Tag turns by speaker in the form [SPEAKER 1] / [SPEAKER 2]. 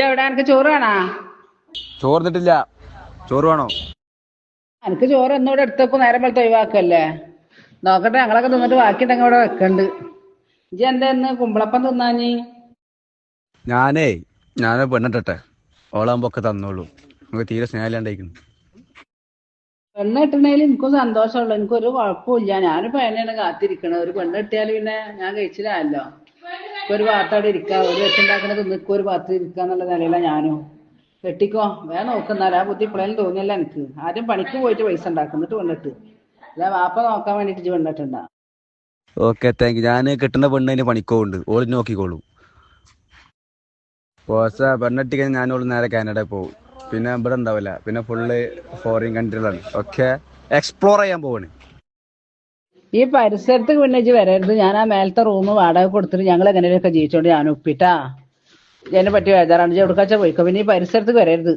[SPEAKER 1] എവിടെ എനിക്ക് ചോറ് വേണോ?
[SPEAKER 2] ചോർന്നിട്ടില്ല. ചോറ് വേണോ?
[SPEAKER 1] എനിക്ക് ചോറ് എന്നോട് എടുത്തപ്പോ നേരം വെളുത്ത് ഒഴിവാക്കല്ലേ. നോക്കട്ടെ, ഞങ്ങളൊക്കെ തിന്നിട്ട് ബാക്കിയുണ്ടെങ്കിൽ ഇവിടെ വെക്കണ്ട്. ഇജ്ജ് എന്താ ഇന്ന് കുമ്പളപ്പം തിന്നാഞ്ഞി?
[SPEAKER 2] ഞാനേ പെണ്ണിട്ടെ ഓളാകുമ്പോ ഒക്കെ തന്നോളൂ. നമുക്ക് തീരെ സ്നേഹമില്ലാണ്ടായിരിക്കുന്നു.
[SPEAKER 1] പെണ്ണ് കിട്ടണേൽ എനിക്കും സന്തോഷമുള്ളൂ, എനിക്കൊരു കുഴപ്പമില്ല. ഞാനിപ്പോ എന്നെയാണ് കാത്തിരിക്കണത്. ഒരു പെണ്ണ് കിട്ടിയാൽ പിന്നെ ഞാൻ കഴിച്ചില്ലല്ലോ. ഇപ്പൊ ഒരു ഭാഗത്തോടെ ഇരിക്കാം, ഒരു വെച്ചുണ്ടാക്കണത് നിൽക്കും, ഒരു ഭാഗത്ത് ഇരിക്കാന്നുള്ള നിലയിലാണ് ഞാനും. കെട്ടിക്കോ, വേഗം നോക്കുന്നാല് ആ ബുദ്ധി ഇപ്പോഴേലും തോന്നിയല്ല എനിക്ക്. ആദ്യം പണിക്ക് പോയിട്ട് പൈസ ഉണ്ടാക്കുന്നിട്ട് പെണ്ണിട്ട്, അല്ല വാപ്പ നോക്കാൻ വേണ്ടിട്ട് ഇജ്ജ് പെണ്ണിട്ടുണ്ടാ.
[SPEAKER 2] Okay, thank you. ഞാൻ കിട്ടുന്ന പെണ്ണിന് പണിക്കോണ്ട് ഓള് നോക്കിക്കോളൂ. പെണ്ണെട്ടിക്കാൻ ഞാനോള് നേരെ കാനഡ പോകും. പിന്നെ ഇവിടെ ഉണ്ടാവില്ല, പിന്നെ ഫുള്ള് ഫോറിൻ കൺട്രികളാണ്. ഓക്കെ, എക്സ്പ്ലോർ ചെയ്യാൻ പോവാണ്.
[SPEAKER 1] ഈ പരിസരത്ത് പിന്നെ ഇജ്ജ് വരരുത്. ഞാൻ ആ മേലത്തെ റൂം വാടക കൊടുത്തിട്ട് ഞങ്ങൾ എങ്ങനെയൊക്കെ ജീവിച്ചോണ്ട് ഞാൻ ഒപ്പിട്ടാ. ഇതിനെ പറ്റി ബേജാറാണ്. ഇജ്ജ് എവിടുക്കാച്ചാ പോയിക്കോ, പിന്നെ ഈ പരിസരത്ത് വരരുത്.